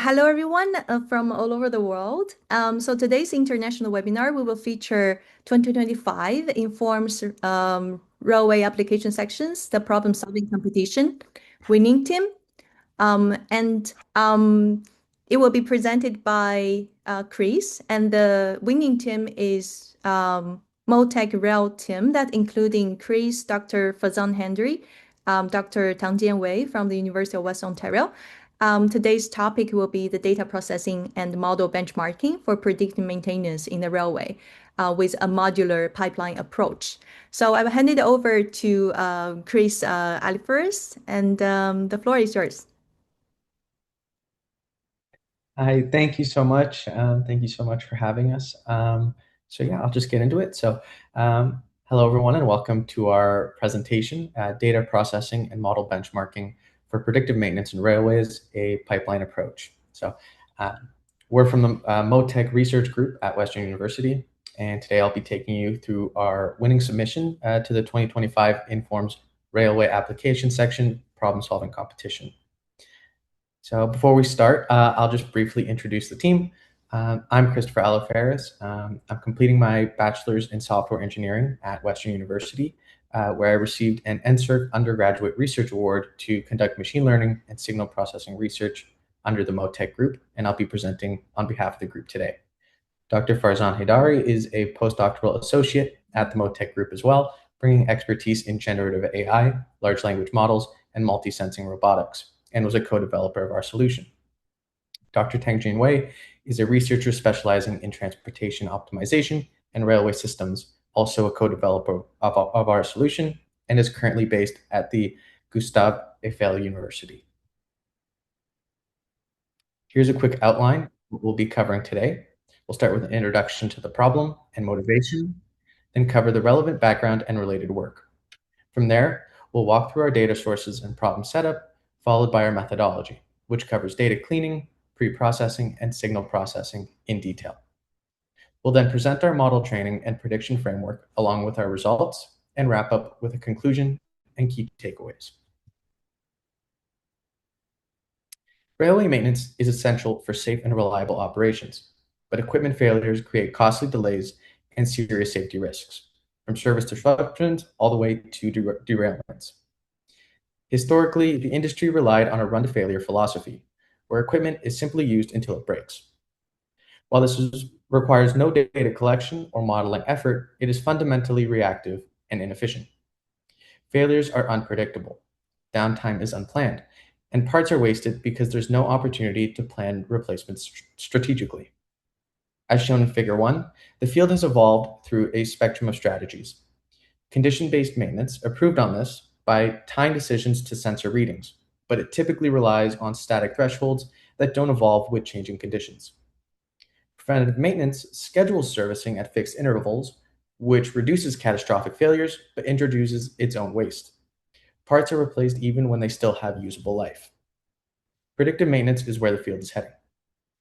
Hello, everyone from all over the world. So today's international webinar, we will feature 2025 Informs Railway Application Sections, the problem-solving competition, winning team, and it will be presented by Xris, and the winning team is MoTech-Rail team that including Xris, Dr. Farzan Heidari, Dr. Tangjian from the University of Western Ontario. Today's topic will be the data processing and model benchmarking for predictive maintenance in the railway with a modular pipeline approach. So I will hand it over to Chris Aliferis, and the floor is yours. Hi, thank you so much. Thank you so much for having us. Yeah, I'll just get into it. Hello everyone, and welcome to our presentation, Data Processing and Model Benchmarking for Predictive Maintenance in Railways, a Pipeline Approach. Uh, we're from the MoTech Research Group at Western University, and today I'll be taking you through our winning submission to the 2025 Informs Railway Application Section Problem-Solving Competition. So before we start, I'll just briefly introduce the team. I'm Christopher Aliferis. I'm completing my bachelor's in software engineering at Western University, where I received an NSERC undergraduate research award to conduct machine learning and signal processing research under the MoTech group, and I'll be presenting on behalf of the group today. Dr. Farzan Heidari is a postdoctoral associate at the MoTech group as well, bringing expertise in generative AI, large language models, and multi-sensing robotics, and was a co-developer of our solution. Dr. Tangjian is a researcher specializing in transportation optimization and railway systems, also a co-developer of our solution, and is currently based at the Gustave Eiffel University. Here's a quick outline of what we'll be covering today. We'll start with an introduction to the problem and motivation, then cover the relevant background and related work. From there, we'll walk through our data sources and problem setup, followed by our methodology, which covers data cleaning, pre-processing, and signal processing in detail. We'll then present our model training and prediction framework along with our results and wrap up with a conclusion and key takeaways. Railway maintenance is essential for safe and reliable operations, but equipment failures create costly delays and serious safety risks, from service disruptions all the way to derailments. Historically, the industry relied on a run-to-failure philosophy, where equipment is simply used until it breaks. While requires no data collection or modeling effort, it is fundamentally reactive and inefficient. Failures are unpredictable. Downtime is unplanned, and parts are wasted because there's no opportunity to plan replacements strategically. As shown in Figure 1, the field has evolved through a spectrum of strategies. Condition-based maintenance improved on this by tying decisions to sensor readings, but it typically relies on static thresholds that don't evolve with changing conditions. Preventative maintenance schedules servicing at fixed intervals, which reduces catastrophic failures but introduces its own waste. Parts are replaced even when they still have usable life. Predictive maintenance is where the field is heading.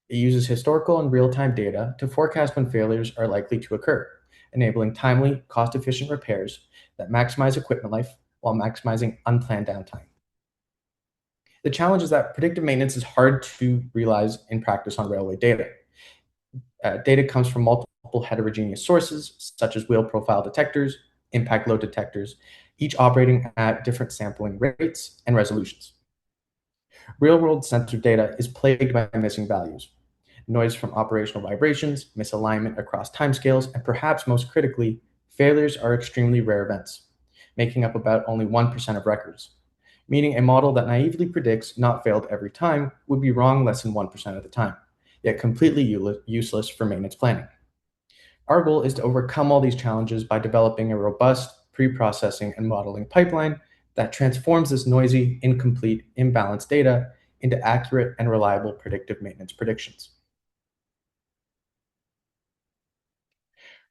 It uses historical and real-time data to forecast when failures are likely to occur, enabling timely, cost-efficient repairs that maximize equipment life while maximizing unplanned downtime. The challenge is that predictive maintenance is hard to realize in practice on railway data. Data comes from multiple heterogeneous sources, such as wheel profile detectors, impact load detectors, each operating at different sampling rates and resolutions. Real-world sensor data is plagued by missing values. Noise from operational vibrations, misalignment across timescales, and perhaps most critically, failures are extremely rare events, making up about only 1% of records, meaning a model that naively predicts not failed every time would be wrong less than 1% of the time, yet completely useless for maintenance planning. Our goal is to overcome all these challenges by developing a robust pre-processing and modeling pipeline that transforms this noisy, incomplete, imbalanced data into accurate and reliable predictive maintenance predictions.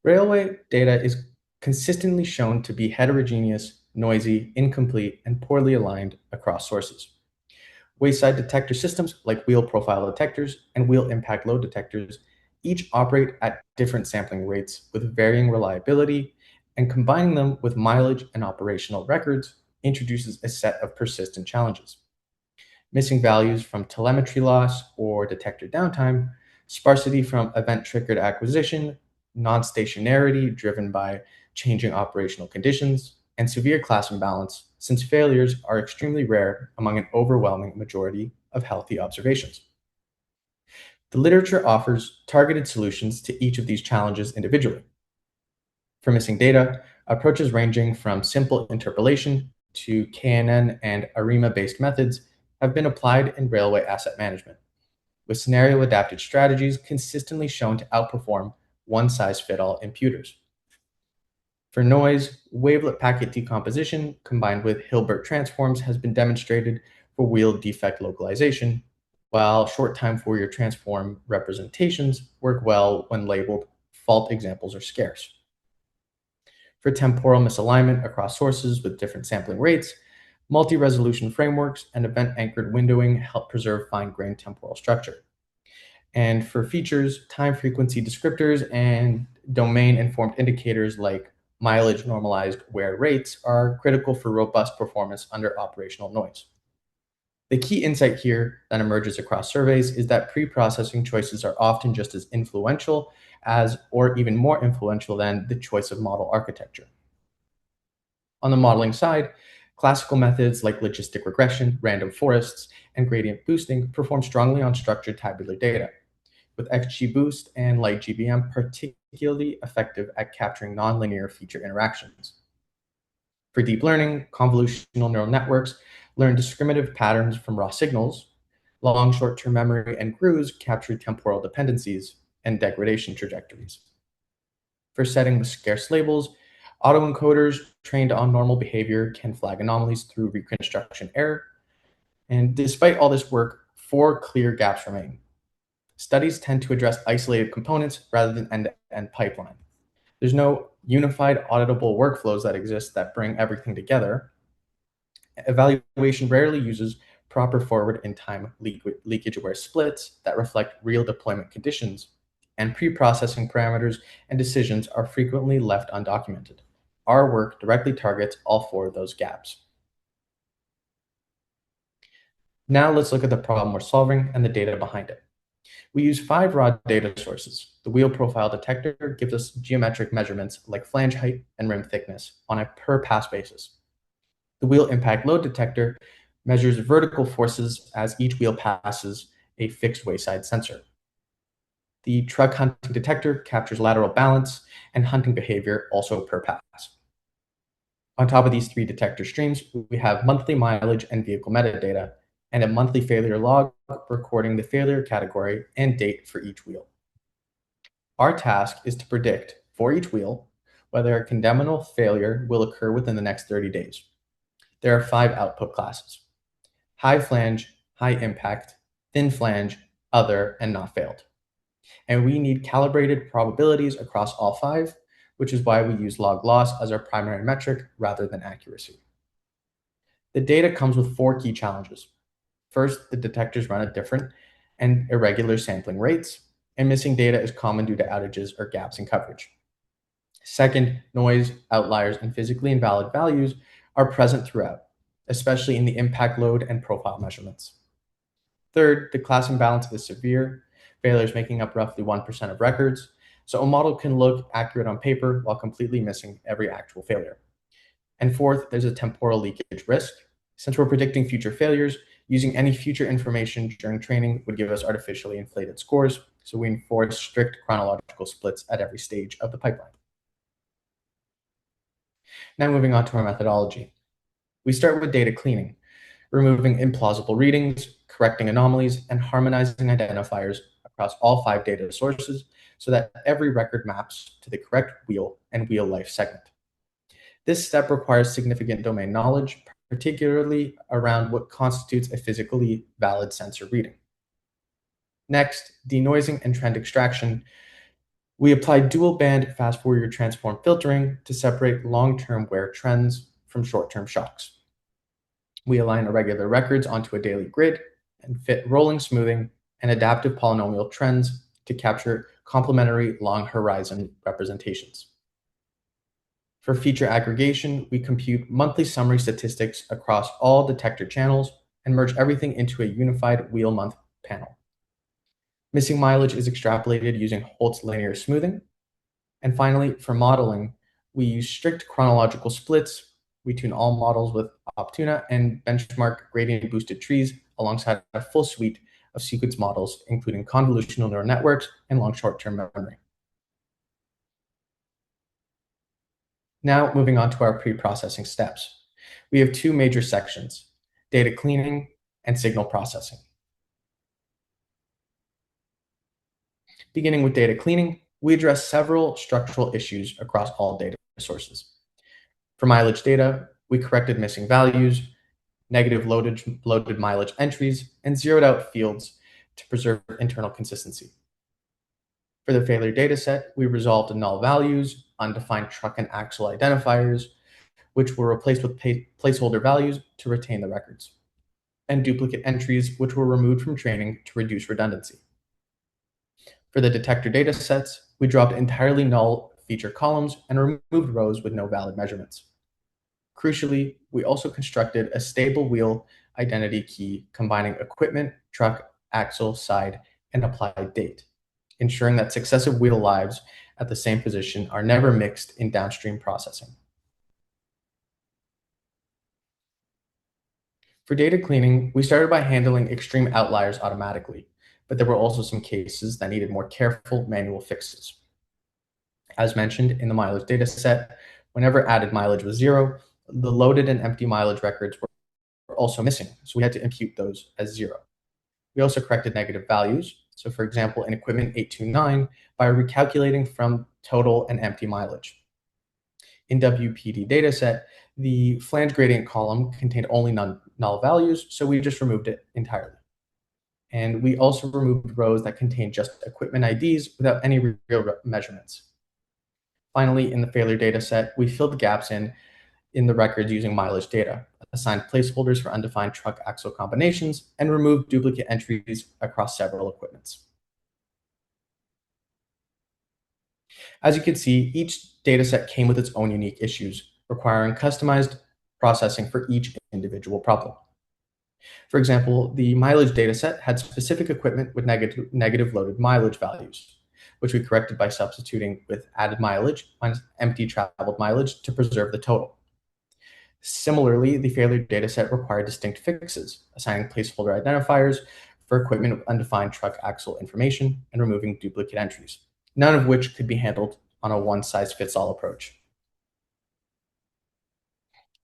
Railway data is consistently shown to be heterogeneous, noisy, incomplete, and poorly aligned across sources. Wayside detector systems like wheel profile detectors and wheel impact load detectors each operate at different sampling rates with varying reliability, and combining them with mileage and operational records introduces a set of persistent challenges. missing values from telemetry loss or detector downtime, sparsity from event-triggered acquisition, non-stationarity driven by changing operational conditions, and severe class imbalance, since failures are extremely rare among an overwhelming majority of healthy observations. The literature offers targeted solutions to each of these challenges individually. For missing data, approaches ranging from simple interpolation to KNN and ARIMA-based methods have been applied in railway asset management, with scenario-adapted strategies consistently shown to outperform one-size-fits-all imputers. For noise, wavelet packet decomposition combined with Hilbert transforms has been demonstrated for wheel defect localization, while short-time Fourier transform representations work well when labeled fault examples are scarce. For temporal misalignment across sources with different sampling rates, multi-resolution frameworks and event-anchored windowing help preserve fine-grained temporal structure. And for features, time frequency descriptors and domain-informed indicators like mileage normalized wear rates are critical for robust performance under operational noise. The key insight here that emerges across surveys is that pre-processing choices are often just as influential as, or even more influential than, the choice of model architecture. On the modeling side, classical methods like logistic regression, random forests, and gradient boosting perform strongly on structured tabular data, with XGBoost and LightGBM particularly effective at capturing nonlinear feature interactions. For deep learning, convolutional neural networks learn discriminative patterns from raw signals. Long short-term memory and GRUs capture temporal dependencies and degradation trajectories. For setting with scarce labels, autoencoders trained on normal behavior can flag anomalies through reconstruction error. And despite all this work, 4 clear gaps remain. Studies tend to address isolated components rather than end-to-end pipeline. There's no unified auditable workflows that exist that bring everything together. Evaluation rarely uses proper forward-in-time leakage-aware splits that reflect real deployment conditions, and pre-processing parameters and decisions are frequently left undocumented. Our work directly targets all 4 of those gaps. Now let's look at the problem we're solving and the data behind it. We use 5 raw data sources. The wheel profile detector gives us geometric measurements like flange height and rim thickness on a per-pass basis. The wheel impact load detector measures vertical forces as each wheel passes a fixed wayside sensor. The truck hunting detector captures lateral balance and hunting behavior also per pass. On top of these 3 detector streams, we have monthly mileage and vehicle metadata, and a monthly failure log recording the failure category and date for each wheel. Our task is to predict, for each wheel, whether a condemnable failure will occur within the next 30 days. There are 5 output classes: high flange, high impact, thin flange, other, and not failed. And we need calibrated probabilities across all 5, which is why we use log loss as our primary metric rather than accuracy. The data comes with 4 key challenges. First, the detectors run at different and irregular sampling rates, and missing data is common due to outages or gaps in coverage. Second, noise, outliers, and physically invalid values are present throughout, especially in the impact load and profile measurements. Third, the class imbalance is severe, failures making up roughly 1% of records, so a model can look accurate on paper while completely missing every actual failure. And fourth, there's a temporal leakage risk. Since we're predicting future failures, using any future information during training would give us artificially inflated scores, so we enforce strict chronological splits at every stage of the pipeline. Now moving on to our methodology. We start with data cleaning, removing implausible readings, correcting anomalies, and harmonizing identifiers across all 5 data sources so that every record maps to the correct wheel and wheel life segment. This step requires significant domain knowledge, particularly around what constitutes a physically valid sensor reading. Next, denoising and trend extraction. We apply dual-band fast Fourier transform filtering to separate long-term wear trends from short-term shocks. We align irregular records onto a daily grid and fit rolling smoothing and adaptive polynomial trends to capture complementary long horizon representations. For feature aggregation, we compute monthly summary statistics across all detector channels and merge everything into a unified wheel month panel. Missing mileage is extrapolated using Holt's linear smoothing. And finally, for modeling, we use strict chronological splits. We tune all models with Optuna and benchmark gradient boosted trees alongside a full suite of sequence models, including convolutional neural networks and long short-term memory. Now, moving on to our pre-processing steps. We have two major sections: data cleaning and signal processing. Beginning with data cleaning, we address several structural issues across all data sources. For mileage data, we corrected missing values, negative loaded mileage entries, and zeroed out fields to preserve internal consistency. For the failure dataset, we resolved null values, undefined truck and axle identifiers, which were replaced with placeholder values to retain the records, and duplicate entries, which were removed from training to reduce redundancy. For the detector datasets, we dropped entirely null feature columns and removed rows with no valid measurements. Crucially, we also constructed a stable wheel identity key combining equipment, truck, axle, side, and applied date, ensuring that successive wheel lives at the same position are never mixed in downstream processing. For data cleaning, we started by handling extreme outliers automatically, but there were also some cases that needed more careful manual fixes. As mentioned in the mileage dataset, whenever added mileage was 0, the loaded and empty mileage records were also missing, so we had to impute those as 0. We also corrected negative values, so for example, in equipment 829, by recalculating from total and empty mileage. In WPD dataset, the flange gradient column contained only null values, so we just removed it entirely. And we also removed rows that contained just equipment IDs without any real measurements. Finally, in the failure dataset, we filled the gaps in the records using mileage data, assigned placeholders for undefined truck axle combinations, and removed duplicate entries across several equipments. As you can see, each dataset came with its own unique issues, requiring customized processing for each individual problem. For example, the mileage dataset had specific equipment with negative loaded mileage values, which we corrected by substituting with added mileage minus empty traveled mileage to preserve the total. Similarly, the failure dataset required distinct fixes, assigning placeholder identifiers for equipment with undefined truck axle information and removing duplicate entries, none of which could be handled on a one-size-fits-all approach.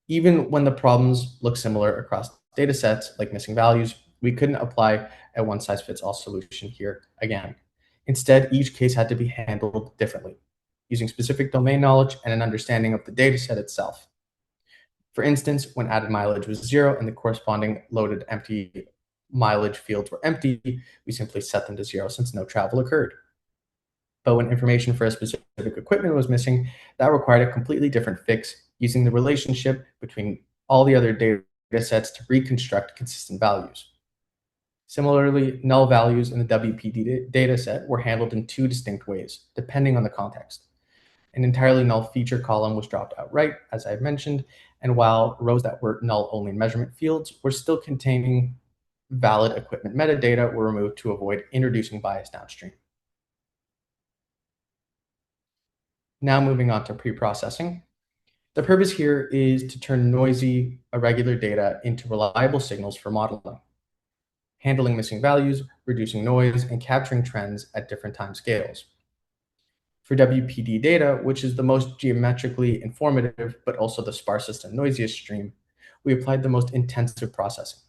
Even when the problems look similar across datasets, like missing values, we couldn't apply a one-size-fits-all solution here again. Instead, each case had to be handled differently, using specific domain knowledge and an understanding of the dataset itself. For instance, when added mileage was 0 and the corresponding loaded empty mileage fields were empty, we simply set them to 0 since no travel occurred. But when information for a specific equipment was missing, that required a completely different fix using the relationship between all the other data sets to reconstruct consistent values. Similarly, null values in the WPD dataset were handled in two distinct ways, depending on the context. An entirely null feature column was dropped outright, as I mentioned, and while rows that were null-only measurement fields were still containing valid equipment metadata were removed to avoid introducing bias downstream. Now moving on to pre-processing. The purpose here is to turn noisy, irregular data into reliable signals for modeling, handling missing values, reducing noise, and capturing trends at different time scales. For WPD data, which is the most geometrically informative, but also the sparsest and noisiest stream, we applied the most intensive processing.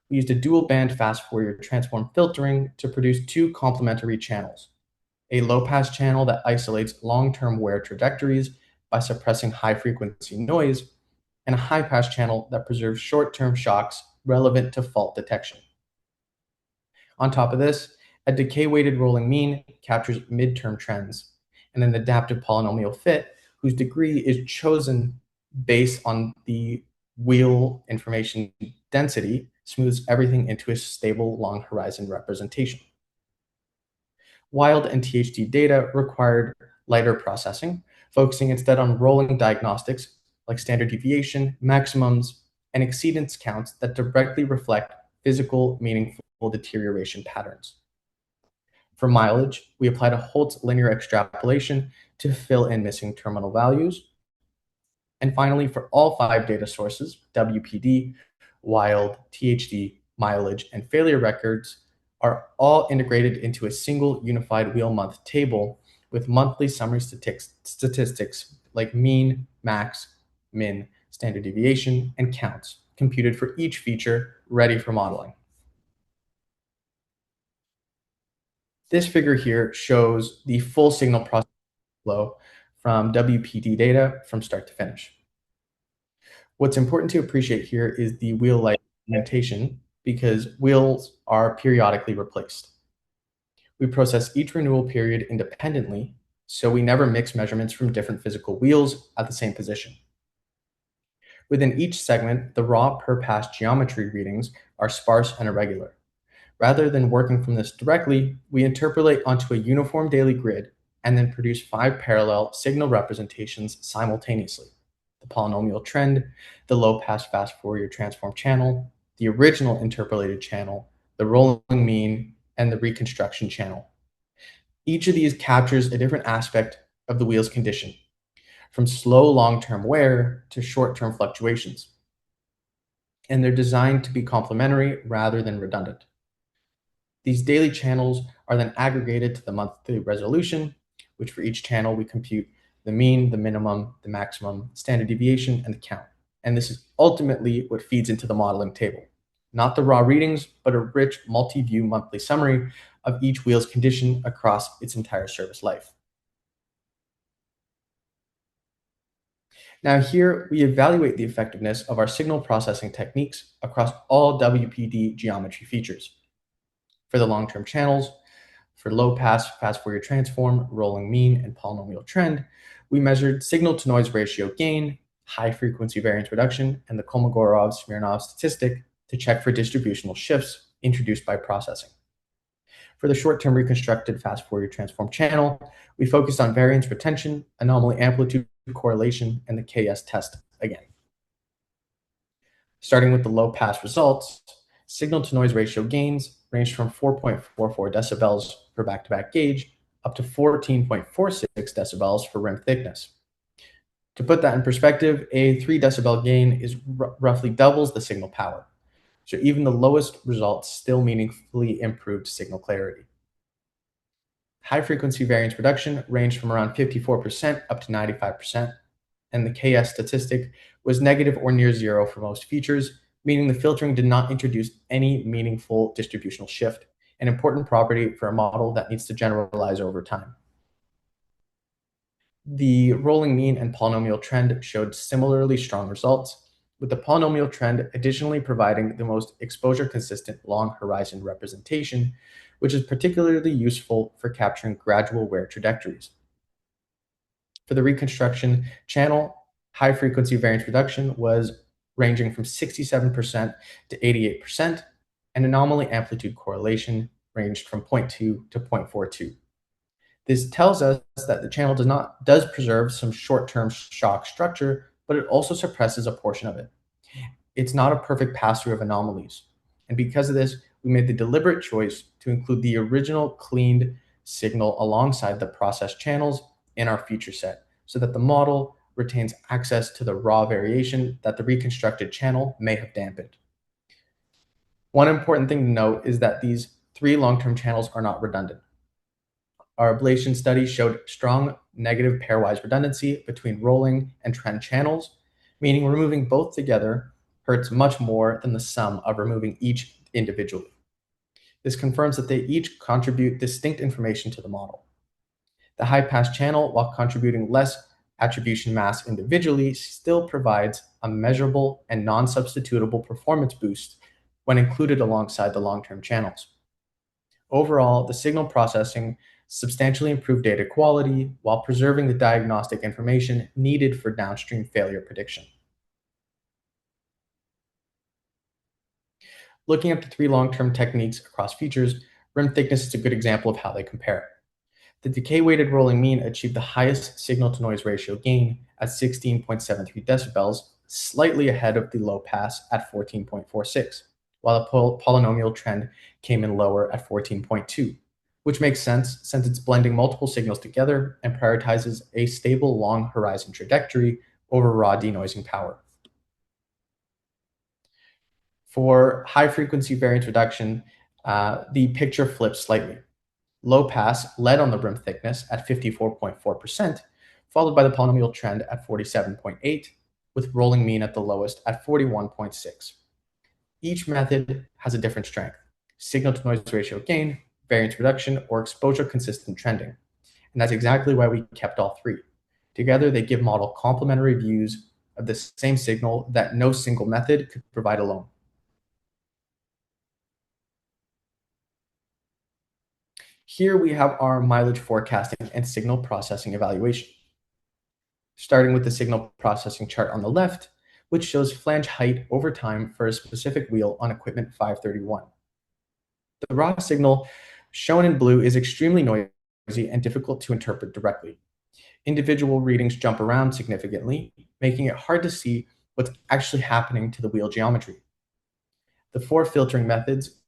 We used a dual-band fast Fourier transform filtering to produce two complementary channels: a low-pass channel that isolates long-term wear trajectories by suppressing high-frequency noise, and a high-pass channel that preserves short-term shocks relevant to fault detection. On top of this, a decay-weighted rolling mean captures midterm trends, and an adaptive polynomial fit whose degree is chosen based on the wheel information density smooths everything into a stable long horizon representation. Wild and THD data required lighter processing, focusing instead on rolling diagnostics like standard deviation, maximums, and exceedance counts that directly reflect physical, meaningful deterioration patterns. For mileage, we applied a Holtz linear extrapolation to fill in missing terminal values. And finally, for all 5 data sources, WPD, wild, THD, mileage, and failure records are all integrated into a single unified wheel month table with monthly summary statistics like mean, max, min, standard deviation, and counts computed for each feature ready for modeling. This figure here shows the full signal processing flow from WPD data from start to finish. What's important to appreciate here is the wheel life implementation because wheels are periodically replaced. We process each renewal period independently, so we never mix measurements from different physical wheels at the same position. Within each segment, the raw per pass geometry readings are sparse and irregular. Rather than working from this directly, we interpolate onto a uniform daily grid and then produce 5 parallel signal representations simultaneously: the polynomial trend, the low-pass fast Fourier transform channel, the original interpolated channel, the rolling mean, and the reconstruction channel. Each of these captures a different aspect of the wheel's condition, from slow long-term wear to short-term fluctuations. And they're designed to be complementary rather than redundant. These daily channels are then aggregated to the monthly resolution, which for each channel we compute the mean, the minimum, the maximum, standard deviation, and the count. And this is ultimately what feeds into the modeling table. Not the raw readings, but a rich multi-view monthly summary of each wheel's condition across its entire service life. Now here we evaluate the effectiveness of our signal processing techniques across all WPD geometry features. For the long-term channels, for low-pass fast Fourier transform, rolling mean, and polynomial trend, we measured signal-to-noise ratio gain, high-frequency variance reduction, and the Kolmogorov-Smirnov statistic to check for distributional shifts introduced by processing. For the short-term reconstructed fast Fourier transform channel, we focused on variance retention, anomaly amplitude correlation, and the KS test again. Starting with the low-pass results, signal-to-noise ratio gains ranged from 4.44 decibels per back-to-back gauge up to 14.46 decibels for rim thickness. To put that in perspective, a 3 decibel gain is roughly doubles the signal power. So even the lowest results still meaningfully improved signal clarity. High frequency variance reduction ranged from around 54% up to 95%, and the KS statistic was negative or near zero for most features, meaning the filtering did not introduce any meaningful distributional shift, an important property for a model that needs to generalize over time. The rolling mean and polynomial trend showed similarly strong results, with the polynomial trend additionally providing the most exposure-consistent long horizon representation, which is particularly useful for capturing gradual wear trajectories. For the reconstruction channel, high-frequency variance reduction was ranging from 67% to 88%, and anomaly amplitude correlation ranged from 0.2 to 0.42. This tells us that the channel does preserve some short-term shock structure, but it also suppresses a portion of it. It's not a perfect pass-through of anomalies. And because of this, we made the deliberate choice to include the original cleaned signal alongside the process channels in our feature set so that the model retains access to the raw variation that the reconstructed channel may have dampened. One important thing to note is that these 3 long-term channels are not redundant. Our ablation study showed strong negative pairwise redundancy between rolling and trend channels, meaning removing both together hurts much more than the sum of removing each individually. This confirms that they each contribute distinct information to the model. The high-pass channel, while contributing less attribution mass individually, still provides a measurable and non-substitutable performance boost when included alongside the long-term channels. Overall, the signal processing substantially improved data quality while preserving the diagnostic information needed for downstream failure prediction. Looking at the 3 long-term techniques across features, rim thickness is a good example of how they compare. The decay-weighted rolling mean achieved the highest signal-to-noise ratio gain at 16.73 decibels slightly ahead of the low pass at 14.46, while the polynomial trend came in lower at 14.2, which makes sense since it's blending multiple signals together and prioritizes a stable long horizon trajectory over raw denoising power. For high frequency variance reduction, the picture flips slightly. Low pass led on the rim thickness at 54.4%, followed by the polynomial trend at 47.8, with rolling mean at the lowest at 41.6. Each method has a different strength: signal to noise ratio gain, variance reduction, or exposure consistent trending. And that's exactly why we kept all three. Together, they give model complementary views of the same signal that no single method could provide alone. Here we have our mileage forecasting and signal processing evaluation. Starting with the signal processing chart on the left, which shows flange height over time for a specific wheel on equipment 531. The raw signal shown in blue is extremely noisy and difficult to interpret directly. Individual readings jump around significantly, making it hard to see what's actually happening to the wheel geometry. The four filtering methods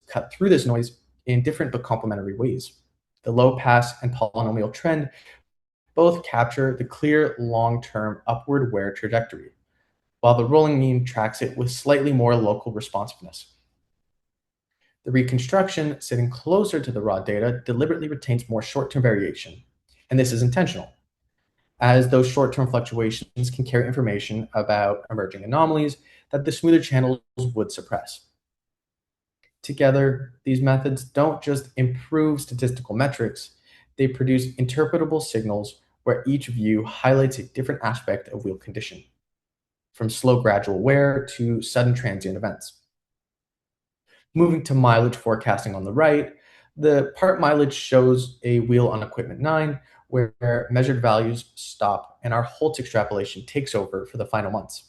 cut through this noise in different but complementary ways. The low pass and polynomial trend both capture the clear long-term upward wear trajectory, while the rolling mean tracks it with slightly more local responsiveness. The reconstruction, sitting closer to the raw data, deliberately retains more short-term variation, and this is intentional, as those short-term fluctuations can carry information about emerging anomalies that the smoother channels would suppress. Together, these methods don't just improve statistical metrics, they produce interpretable signals where each view highlights a different aspect of wheel condition, from slow gradual wear to sudden transient events. Moving to mileage forecasting on the right, the part mileage shows a wheel on equipment 9 where measured values stop and our Holtz extrapolation takes over for the final months.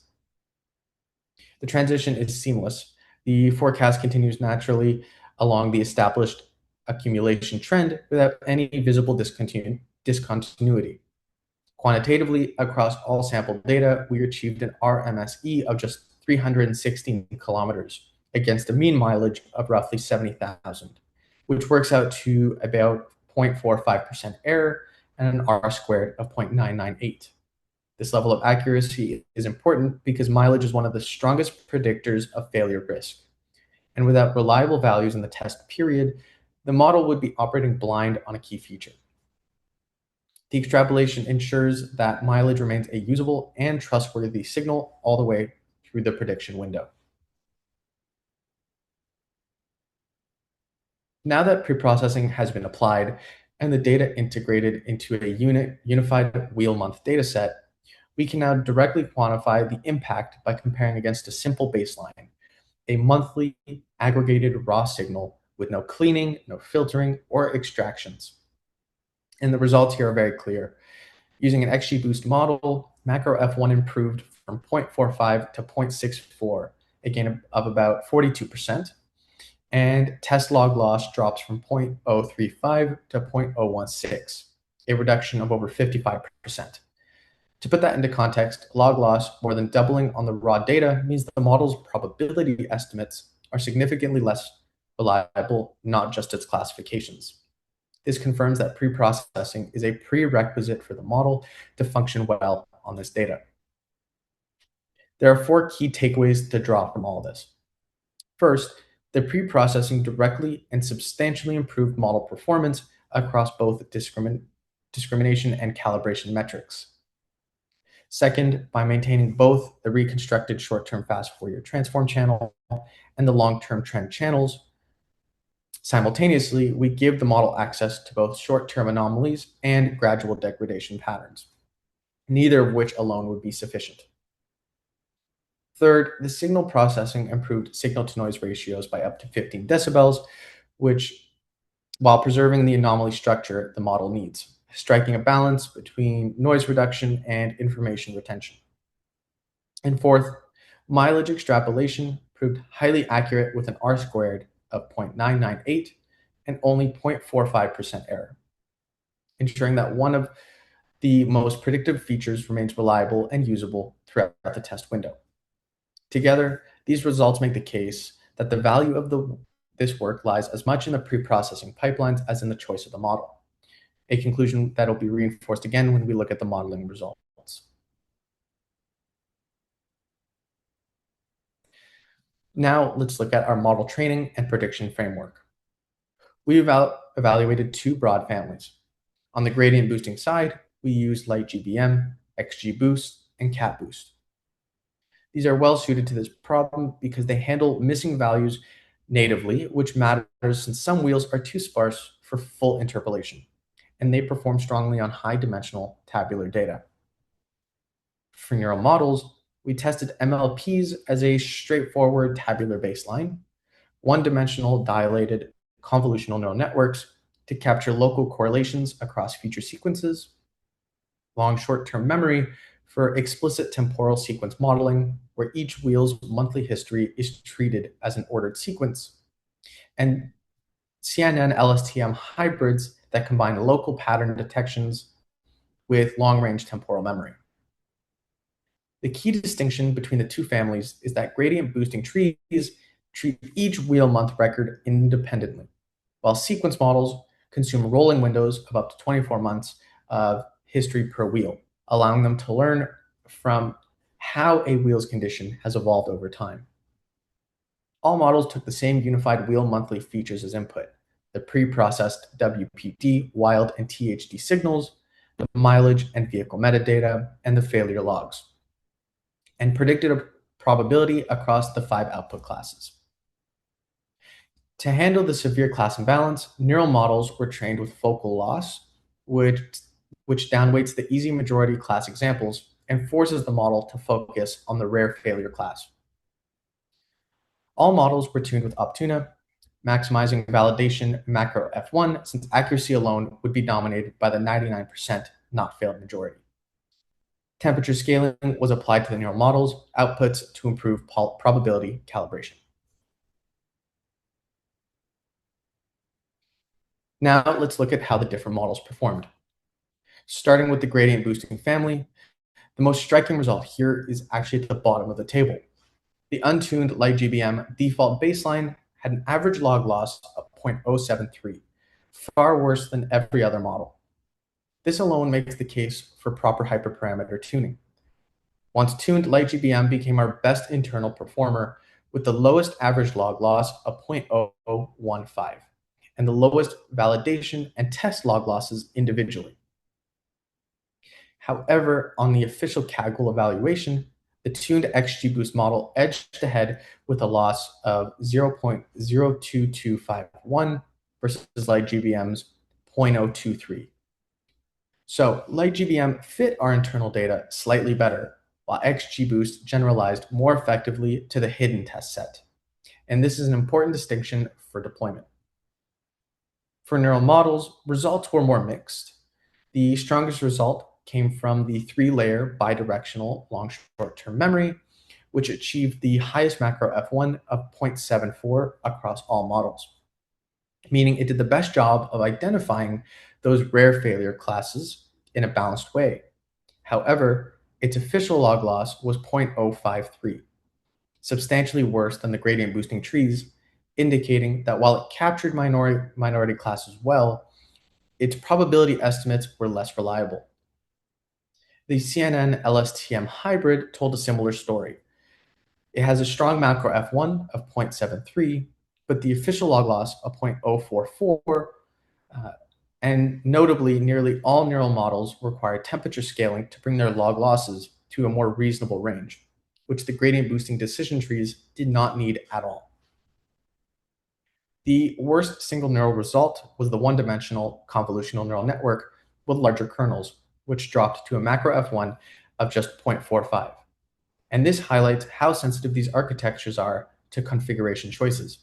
The transition is seamless. The forecast continues naturally along the established accumulation trend without any visible discontinuity. Quantitatively, across all sample data, we achieved an RMSE of just 316 kilometers against a mean mileage of roughly 70,000, which works out to about 0.45% error and an R squared of 0.998. This level of accuracy is important because mileage is one of the strongest predictors of failure risk. And without reliable values in the test period, the model would be operating blind on a key feature. The extrapolation ensures that mileage remains a usable and trustworthy signal all the way through the prediction window. Now that preprocessing has been applied and the data integrated into a unified wheel month dataset, we can now directly quantify the impact by comparing against a simple baseline, a monthly aggregated raw signal with no cleaning, no filtering, or extractions. And the results here are very clear. Using an XGBoost model, macro F1 improved from 0.45 to 0.64, a gain of about 42%, and test log loss drops from 0.035 to 0.016, a reduction of over 55%. To put that into context, log loss more than doubling on the raw data means the model's probability estimates are significantly less reliable, not just its classifications. This confirms that preprocessing is a prerequisite for the model to function well on this data. There are four key takeaways to draw from all this. First, the preprocessing directly and substantially improved model performance across both discrimination and calibration metrics. Second, by maintaining both the reconstructed short-term fast Fourier transform channel and the long-term trend channels, simultaneously, we give the model access to both short-term anomalies and gradual degradation patterns, neither of which alone would be sufficient. Third, the signal processing improved signal-to-noise ratios by up to 15 decibels, which, while preserving the anomaly structure the model needs, striking a balance between noise reduction and information retention. And fourth, mileage extrapolation proved highly accurate with an R squared of 0.998 and only 0.45% error, ensuring that one of the most predictive features remains reliable and usable throughout the test window. Together, these results make the case that the value of this work lies as much in the preprocessing pipelines as in the choice of the model, a conclusion that will be reinforced again when we look at the modeling results. Now let's look at our model training and prediction framework. We evaluated two broad families. On the gradient boosting side, we used LightGBM, XGBoost, and CatBoost. These are well suited to this problem because they handle missing values natively, which matters since some wheels are too sparse for full interpolation, and they perform strongly on high-dimensional tabular data. For neural models, we tested MLPs as a straightforward tabular baseline, one-dimensional dilated convolutional neural networks to capture local correlations across feature sequences, long short-term memory for explicit temporal sequence modeling, where each wheel's monthly history is treated as an ordered sequence, and CNN LSTM hybrids that combine local pattern detections with long-range temporal memory. The key distinction between the two families is that gradient boosting trees treat each wheel month record independently, while sequence models consume rolling windows of up to 24 months of history per wheel, allowing them to learn from how a wheel's condition has evolved over time. All models took the same unified wheel monthly features as input: the pre-processed WPD, wild, and THD signals, the mileage and vehicle metadata, and the failure logs, and predicted a probability across the 5 output classes. To handle the severe class imbalance, neural models were trained with focal loss, which downweights the easy majority class examples and forces the model to focus on the rare failure class. All models were tuned with Optuna, maximizing validation macro F1 since accuracy alone would be dominated by the 99% not failed majority. Temperature scaling was applied to the neural models' outputs to improve probability calibration. Now let's look at how the different models performed. Starting with the gradient boosting family, the most striking result here is actually at the bottom of the table. The untuned LightGBM default baseline had an average log loss of 0.073, far worse than every other model. This alone makes the case for proper hyperparameter tuning. Once tuned, LightGBM became our best internal performer with the lowest average log loss of 0.0015 and the lowest validation and test log losses individually. However, on the official Kaggle evaluation, the tuned XGBoost model edged ahead with a loss of 0.02251 versus LightGBM's 0.023. So LightGBM fit our internal data slightly better, while XGBoost generalized more effectively to the hidden test set. And this is an important distinction for deployment. For neural models, results were more mixed. The strongest result came from the 3-layer bidirectional long short-term memory, which achieved the highest macro F1 of 0.74 across all models, meaning it did the best job of identifying those rare failure classes in a balanced way. However, its official log loss was 0.053, substantially worse than the gradient boosting trees, indicating that while it captured minority classes well, its probability estimates were less reliable. The CNN LSTM hybrid told a similar story. It has a strong macro F1 of 0.73, but the official log loss of 0.044, and notably, nearly all neural models require temperature scaling to bring their log losses to a more reasonable range, which the gradient boosting decision trees did not need at all. The worst single neural result was the one-dimensional convolutional neural network with larger kernels, which dropped to a macro F1 of just 0.45. And this highlights how sensitive these architectures are to configuration choices.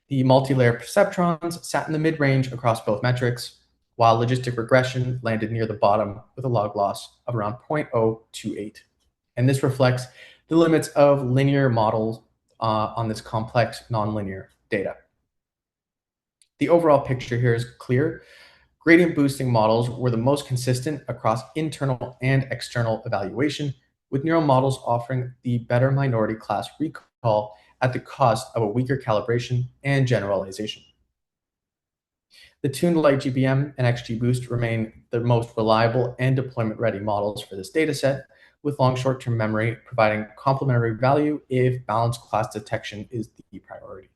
The multi-layer perceptrons sat in the mid-range across both metrics, while logistic regression landed near the bottom with a log loss of around 0.028. And this reflects the limits of linear models on this complex nonlinear data. The overall picture here is clear. Gradient boosting models were the most consistent across internal and external evaluation, with neural models offering the better minority class recall at the cost of a weaker calibration and generalization. The tuned LightGBM and XGBoost remain the most reliable and deployment-ready models for this dataset, with long short-term memory providing complementary value if balanced class detection is the priority.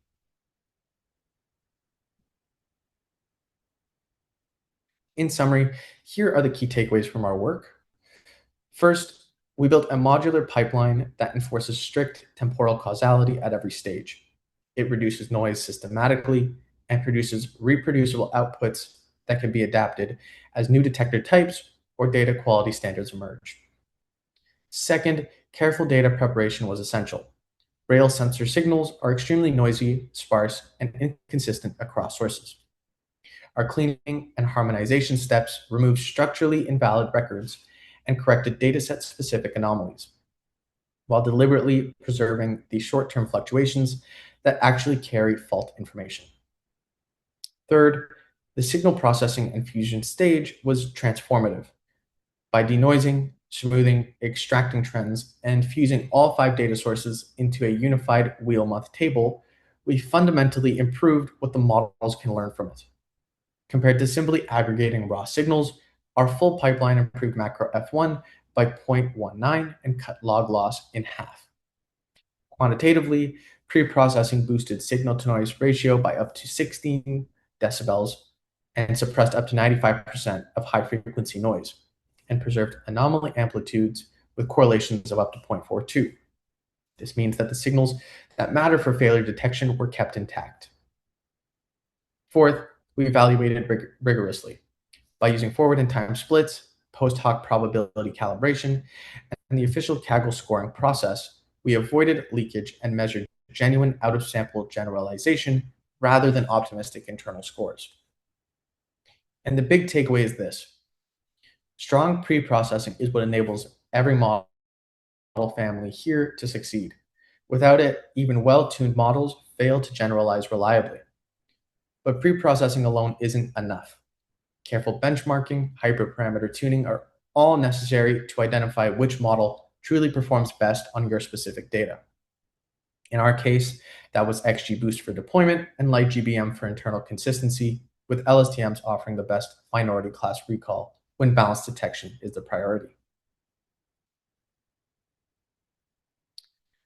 In summary, here are the key takeaways from our work. First, we built a modular pipeline that enforces strict temporal causality at every stage. It reduces noise systematically and produces reproducible outputs that can be adapted as new detector types or data quality standards emerge. Second, careful data preparation was essential. Rail sensor signals are extremely noisy, sparse, and inconsistent across sources. Our cleaning and harmonization steps removed structurally invalid records and corrected dataset-specific anomalies, while deliberately preserving the short-term fluctuations that actually carry fault information. Third, the signal processing and fusion stage was transformative. By denoising, smoothing, extracting trends, and fusing all 5 data sources into a unified wheel-month table, we fundamentally improved what the models can learn from it. Compared to simply aggregating raw signals, our full pipeline improved macro F1 by 0.19 and cut log loss in half. Quantitatively, preprocessing boosted signal-to-noise ratio by up to 16 decibels and suppressed up to 95% of high-frequency noise, and preserved anomaly amplitudes with correlations of up to 0.42. This means that the signals that matter for failure detection were kept intact. Fourth, we evaluated rigorously. By using forward and time splits, post hoc probability calibration, and the official Kaggle scoring process, we avoided leakage and measured genuine out-of-sample generalization rather than optimistic internal scores. And the big takeaway is this: strong pre-processing is what enables every model family here to succeed. Without it, even well-tuned models fail to generalize reliably. But pre-processing alone isn't enough. Careful benchmarking, hyperparameter tuning are all necessary to identify which model truly performs best on your specific data. In our case, that was XGBoost for deployment and LightGBM for internal consistency, with LSTMs offering the best minority class recall when balanced detection is the priority.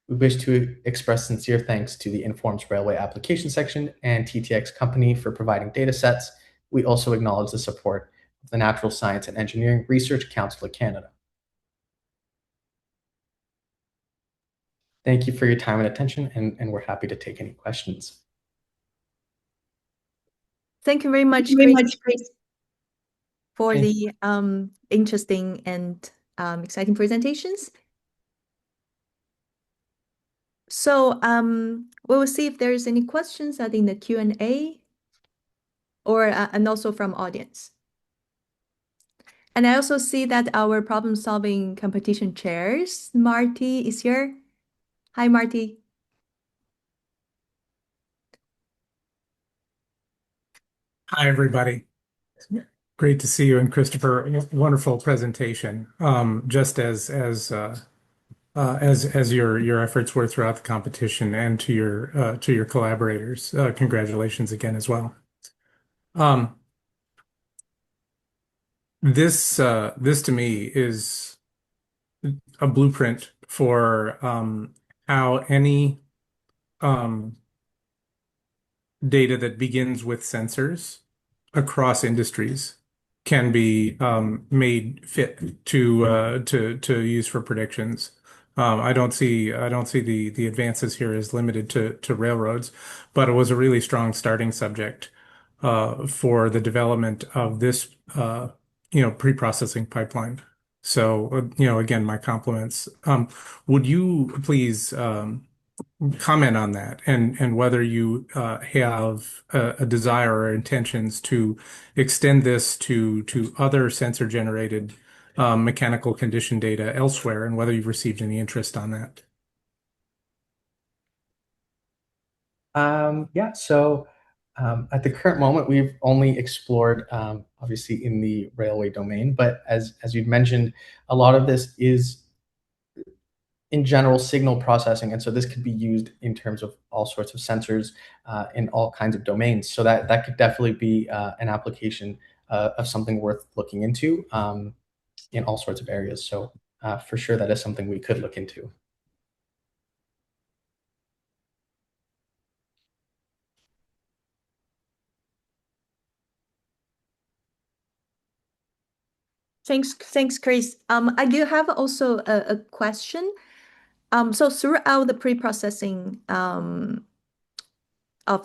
We wish to express sincere thanks to the Informs Railway application section and TTX company for providing data sets. We also acknowledge the support of the Natural Science and Engineering Research Council of Canada. Thank you for your time and attention, and we're happy to take any questions. Thank you very much, Chris, for the interesting and exciting presentations. So we will see if there's any questions in the Q&A or and also from audience. And I also see that our problem-solving competition chairs, Marty, is here. Hi, Marty. Hi, everybody. Great to see you, and Christopher, wonderful presentation. Just as your efforts were throughout the competition, and to your collaborators, congratulations again as well. This to me is a blueprint for how any data that begins with sensors across industries can be made fit to use for predictions. I don't see the advances here as limited to railroads, but it was a really strong starting subject for the development of this pre-processing pipeline. So again, my compliments. Would you please comment on that, and whether you have a desire or intentions to extend this to other sensor generated mechanical condition data elsewhere, and whether you've received any interest on that? So at the current moment, we've only explored obviously in the railway domain, but as you'd mentioned, a lot of this is in general signal processing. And so this could be used in terms of all sorts of sensors in all kinds of domains. So that could definitely be an application of something worth looking into in all sorts of areas. So for sure, that is something we could look into. Thanks, Chris. I do have also a question. So throughout the pre-processing of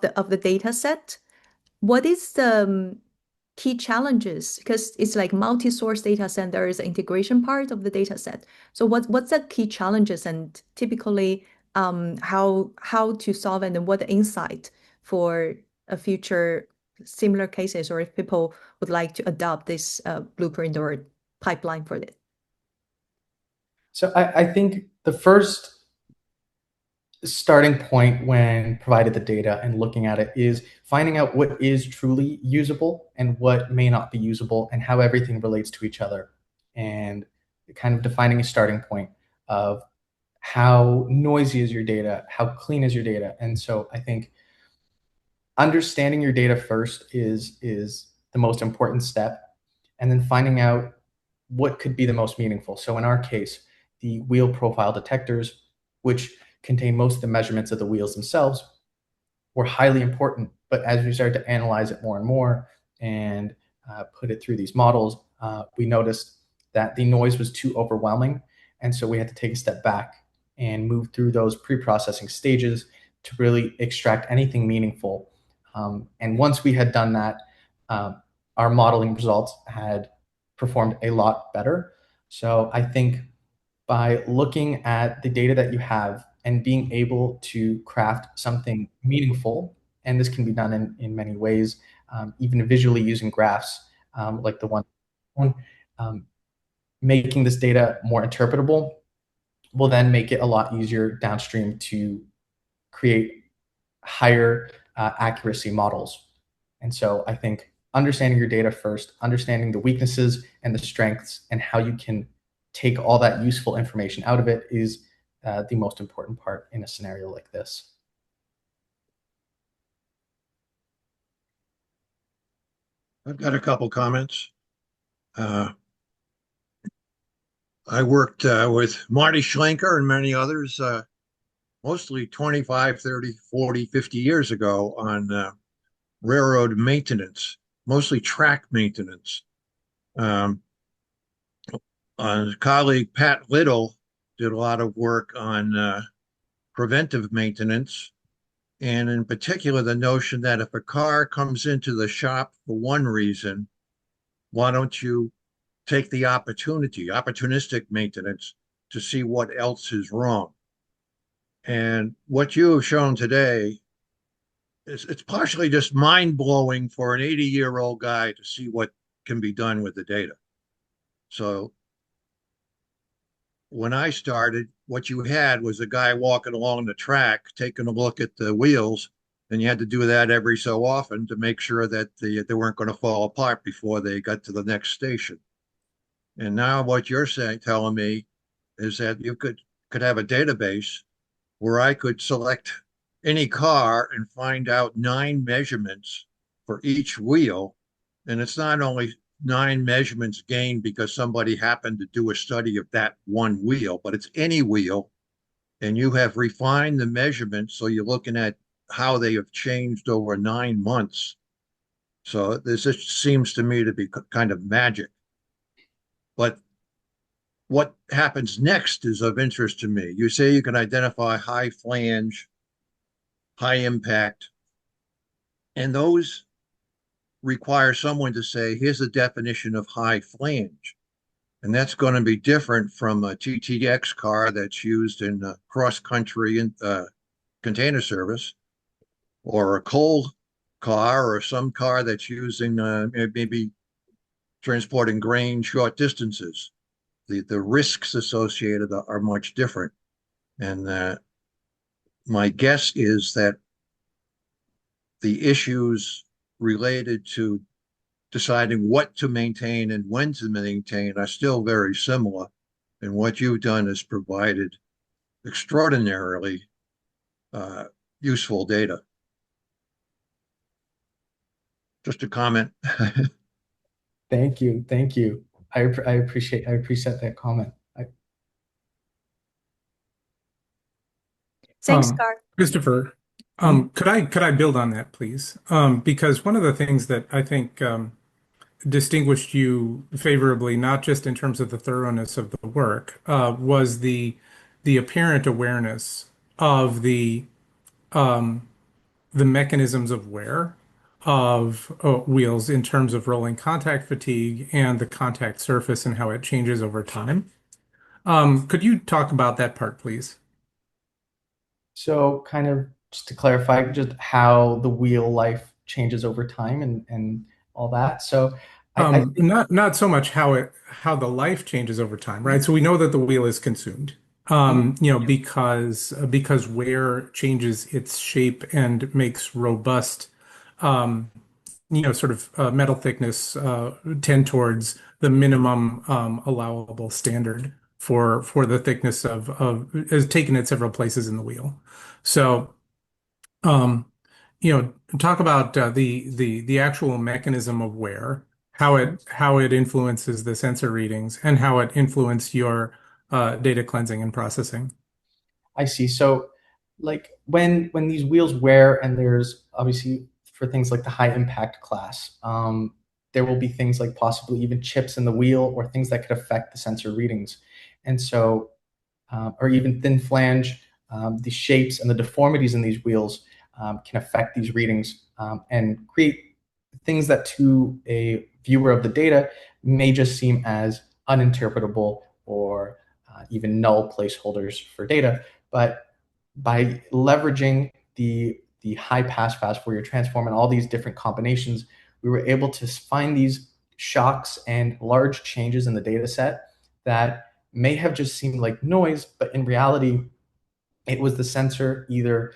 the data set, what is the key challenges? Because it's like multi-source data set, there is an integration part of the data set. So what's the key challenges, and typically how to solve, and then what the insight for a future similar cases, or if people would like to adopt this blueprint or pipeline for this? So I think the first starting point when provided the data and looking at it is finding out what is truly usable and what may not be usable, and how everything relates to each other, and kind of defining a starting point of how noisy is your data, how clean is your data. And so I think understanding your data first is the most important step, and then finding out what could be the most meaningful. So in our case, the wheel profile detectors, which contain most of the measurements of the wheels themselves, were highly important. But as we started to analyze it more and more and put it through these models, we noticed that the noise was too overwhelming. And so we had to take a step back and move through those pre-processing stages to really extract anything meaningful. And once we had done that, our modeling results had performed a lot better. So I think by looking at the data that you have and being able to craft something meaningful, and this can be done in many ways, even visually using graphs like the one, making this data more interpretable will then make it a lot easier downstream to create higher accuracy models. And so I think understanding your data first, understanding the weaknesses and the strengths, and how you can take all that useful information out of it is the most important part in a scenario like this. I've got a couple comments. I worked with Marty Schlenker and many others, mostly 25, 30, 40, 50 years ago on railroad maintenance, mostly track maintenance. A colleague, Pat Little, did a lot of work on preventive maintenance, and in particular, the notion that if a car comes into the shop for one reason, why don't you take the opportunistic maintenance, to see what else is wrong? And what you have shown today is, it's partially just mind-blowing for an 80-year-old guy to see what can be done with the data. So when I started, what you had was a guy walking along the track, taking a look at the wheels, and you had to do that every so often to make sure that they weren't going to fall apart before they got to the next station. And now what you're telling me is that you could have a database where I could select any car and find out 9 measurements for each wheel. And it's not only 9 measurements gained because somebody happened to do a study of that one wheel, but it's any wheel. And you have refined the measurements, so you're looking at how they have changed over 9 months. So this just seems to me to be kind of magic. But what happens next is of interest to me. You say you can identify high flange, high impact, and those require someone to say, here's the definition of high flange. And that's going to be different from a TTX car that's used in cross-country container service, or a coal car, or some car that's using maybe transporting grain short distances. The risks associated are much different. And my guess is that the issues related to deciding what to maintain and when to maintain are still very similar. And what you've done is provided extraordinarily useful data. Just a comment. Thank you. Thank you. I appreciate that comment. Thanks, Carl. Christopher, could I build on that, please? Because one of the things that I think distinguished you favorably, not just in terms of the thoroughness of the work, was the apparent awareness of the mechanisms of wear of wheels in terms of rolling contact fatigue and the contact surface and how it changes over time. Could you talk about that part, please? So kind of just to clarify, just how the wheel life changes over time and all that. So I think, Not so much how the life changes over time, right? So we know that the wheel is consumed, because wear changes its shape and makes robust, sort of metal thickness tend towards the minimum allowable standard for the thickness of is taken at several places in the wheel. So, um, talk about the actual mechanism of wear, how it influences the sensor readings, and how it influenced your data cleansing and processing. I see. So like when these wheels wear, and there's obviously for things like the high impact class, there will be things like possibly even chips in the wheel or things that could affect the sensor readings. And so, or even thin flange, the shapes and the deformities in these wheels can affect these readings and create things that to a viewer of the data may just seem as uninterpretable or even null placeholders for data. But by leveraging the high pass fast Fourier transform and all these different combinations, we were able to find these shocks and large changes in the data set that may have just seemed like noise, but in reality, it was the sensor either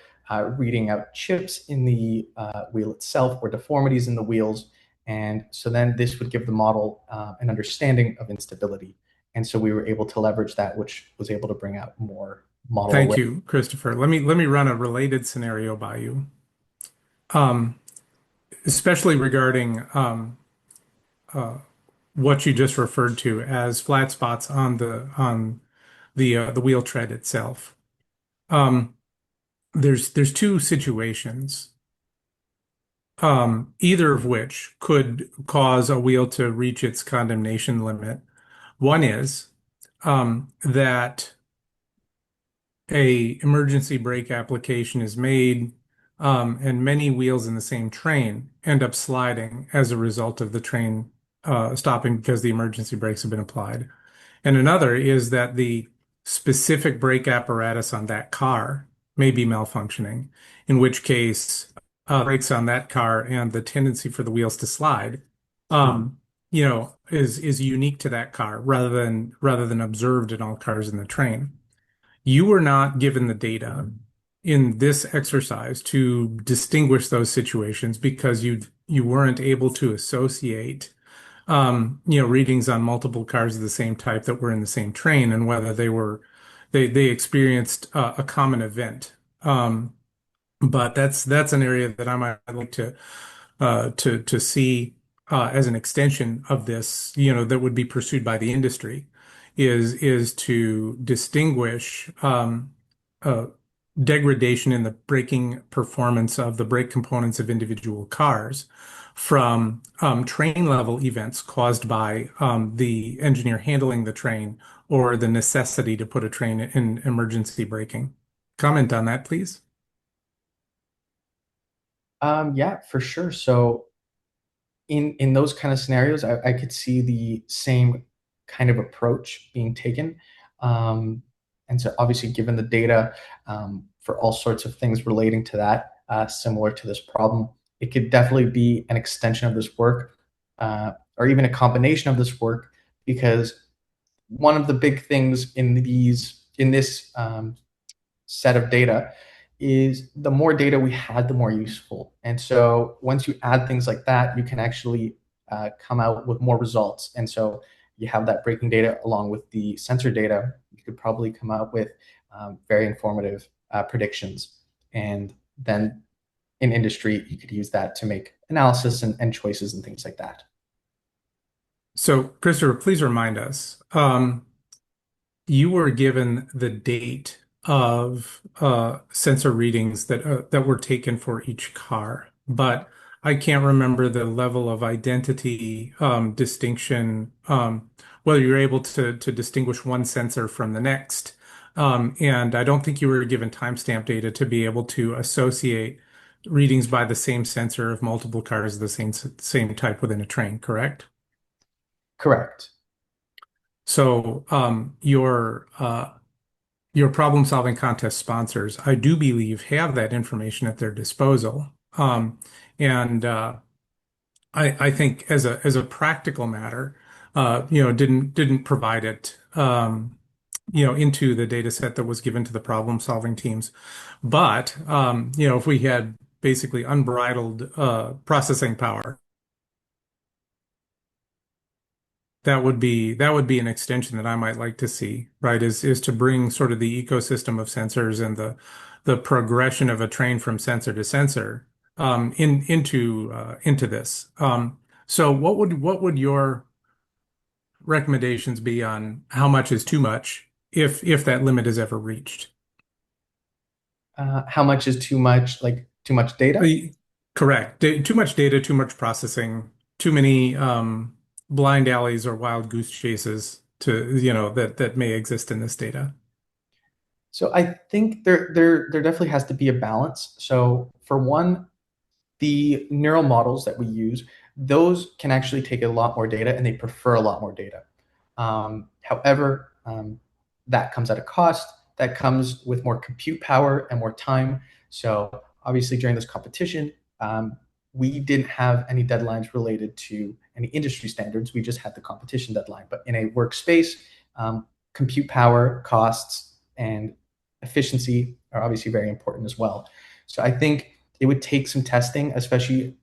reading out chips in the wheel itself or deformities in the wheels. And so then this would give the model an understanding of instability. And so we were able to leverage that, which was able to bring out more model Thank awareness. you, Christopher. Let me run a related scenario by you, um, especially regarding what you just referred to as flat spots on the wheel tread itself. Um, there's two situations, either of which could cause a wheel to reach its condemnation limit. One is that a emergency brake application is made, and many wheels in the same train end up sliding as a result of the train stopping because the emergency brakes have been applied. And another is that the specific brake apparatus on that car may be malfunctioning, in which case brakes on that car and the tendency for the wheels to slide, is unique to that car rather than observed in all cars in the train. You were not given the data in this exercise to distinguish those situations because you weren't able to associate readings on multiple cars of the same type that were in the same train and whether they experienced a common event. But that's an area that I might like to see as an extension of this, that would be pursued by the industry, is to distinguish uh, degradation in the braking performance of the brake components of individual cars from train level events caused by the engineer handling the train or the necessity to put a train in emergency braking. Comment on that, please. Yeah, for sure. So in those kind of scenarios, I could see the same kind of approach being taken. And so obviously given the data for all sorts of things relating to that, similar to this problem, it could definitely be an extension of this work, or even a combination of this work, because one of the big things in this set of data is the more data we had, the more useful. And so once you add things like that, you can actually come out with more results. And so you have that breaking data along with the sensor data. You could probably come out with very informative predictions. And then in industry, you could use that to make analysis and choices and things like that. So, Christopher, please remind us. You were given the date of sensor readings that were taken for each car, but I can't remember the level of identity distinction, whether you're able to distinguish one sensor from the next. And I don't think you were given timestamp data to be able to associate readings by the same sensor of multiple cars of the same type within a train, correct? Correct. So your problem-solving contest sponsors, I do believe, have that information at their disposal. And I think as a practical matter, didn't provide it, into the data set that was given to the problem-solving teams. But if we had basically unbridled processing power, that would be an extension that I might like to see, right? Is to bring sort of the ecosystem of sensors and the progression of a train from sensor to sensor into this. So what would your recommendations be on how much is too much if that limit is ever reached? How much is too much? Like too much data? Correct. Too much data, too much processing, too many blind alleys or wild goose chases that may exist in this data. So I think there definitely has to be a balance. So for one, the neural models that we use, those can actually take a lot more data and they prefer a lot more data. However, that comes at a cost. That comes with more compute power and more time. So obviously during this competition, we didn't have any deadlines related to any industry standards. We just had the competition deadline. But in a workspace, compute power, costs, and efficiency are obviously very important as well. So I think it would take some testing, especially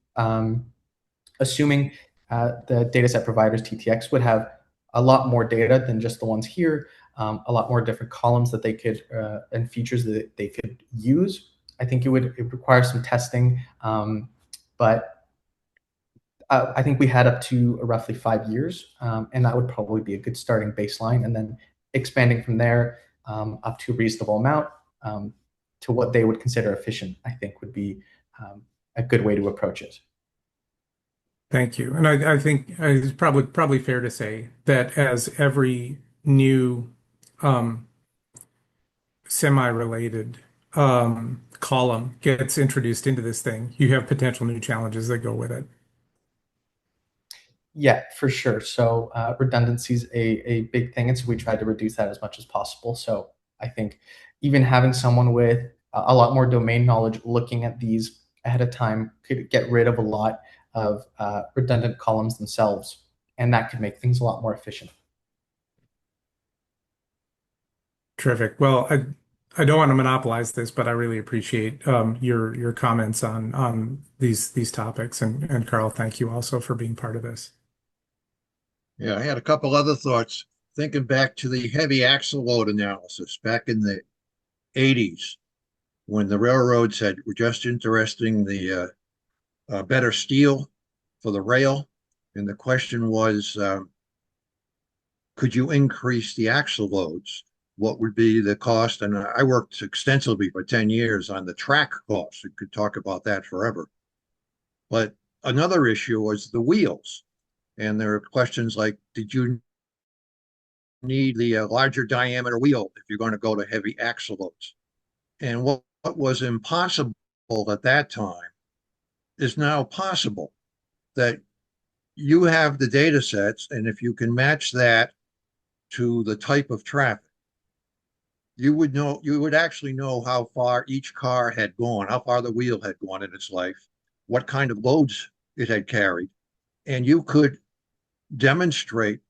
assuming the dataset providers, TTX, would have a lot more data than just the ones here, a lot more different columns that they could and features that they could use. I think it require some testing, but I think we had up to roughly 5 years, and that would probably be a good starting baseline, and then expanding from there up to a reasonable amount to what they would consider efficient, I think would be a good way to approach it. Thank you. And I think it's probably fair to say that as every new semi-related column gets introduced into this thing, you have potential new challenges that go with it. Yeah, for sure. So redundancy is a big thing, and so we try to reduce that as much as possible. So I think even having someone with a lot more domain knowledge looking at these ahead of time could get rid of a lot of redundant columns themselves, and that could make things a lot more efficient. Terrific. Well, I don't want to monopolize this, but I really appreciate your comments on these topics, and Carl, thank you also for being part of this. Yeah, I had a couple other thoughts. Thinking back to the heavy axle load analysis back in the 80s, when the railroads were just interesting the better steel for the rail. And the question was, could you increase the axle loads? What would be the cost? And I worked extensively for 10 years on the track costs. We could talk about that forever. But another issue was the wheels. And there are questions like, did you need the larger diameter wheel if you're going to go to heavy axle loads? And what was impossible at that time is now possible, that you have the data sets, and if you can match that to the type of traffic, you would actually know how far each car had gone, how far the wheel had gone in its life, what kind of loads it had carried, and you could demonstrate,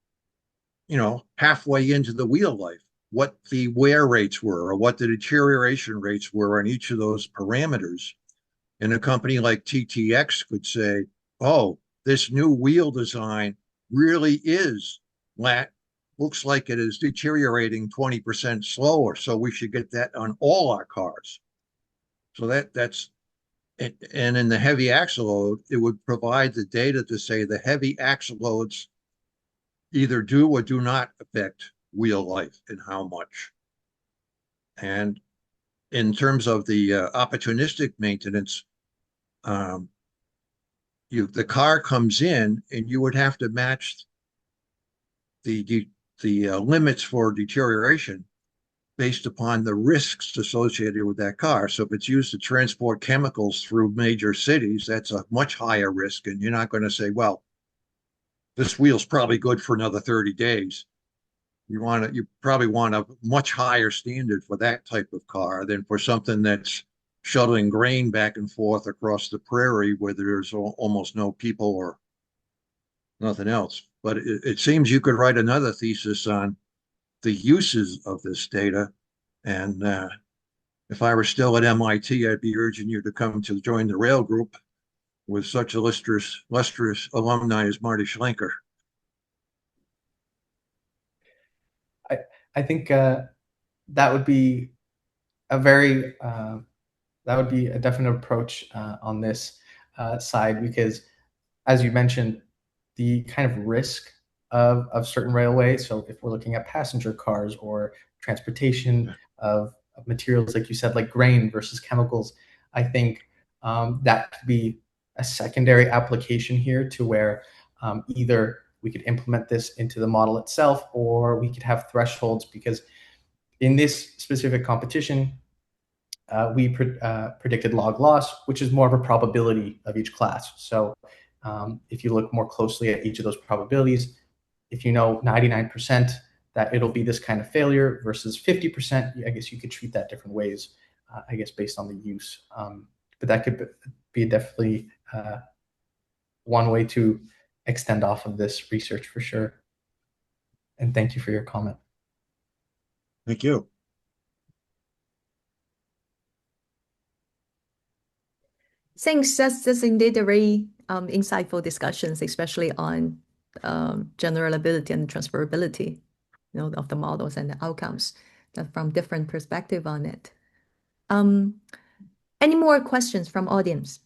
halfway into the wheel life, what the wear rates were or what the deterioration rates were on each of those parameters. And a company like TTX could say, oh, this new wheel design really is looks like it is deteriorating 20% slower, so we should get that on all our cars. So that's and in the heavy axle load, it would provide the data to say the heavy axle loads either do or do not affect wheel life and how much. And in terms of the opportunistic maintenance, the car comes in and you would have to match the limits for deterioration based upon the risks associated with that car. So if it's used to transport chemicals through major cities, that's a much higher risk. And you're not going to say, well, this wheel's probably good for another 30 days. You probably want a much higher standard for that type of car than for something that's shuttling grain back and forth across the prairie where there's almost no people or nothing else. But it seems you could write another thesis on the uses of this data. And if I were still at MIT, I'd be urging you to come to join the Rail group with such illustrious alumni as Marty Schlenker. I think that would be a very that would be a definite approach on this side, because as you mentioned, the kind of risk of certain railways. So if we're looking at passenger cars or transportation of materials, like you said, like grain versus chemicals, I think that could be a secondary application here to where either we could implement this into the model itself, or we could have thresholds, because in this specific competition, we predicted log loss, which is more of a probability of each class. So if you look more closely at each of those probabilities, if you know 99% that it'll be this kind of failure versus 50%, I guess you could treat that different ways, I guess, based on the use. But that could be definitely one way to extend off of this research for sure. And thank you for your comment. Thank you. Thanks. That's indeed a very insightful discussions, especially on generalizability and transferability, of the models and the outcomes from different perspective on it. Any more questions from audience?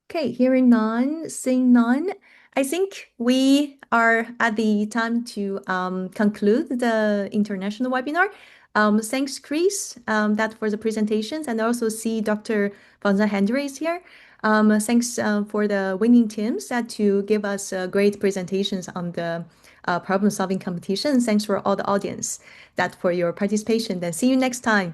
Okay, hearing none, seeing none. I think we are at the time to conclude the international webinar. Thanks, Chris, that for the presentations, and also see Dr. Farzan Heidari is here. Thanks for the winning teams that to give us great presentations on the problem-solving competition. Thanks for all the audience that for your participation. Then see you next time.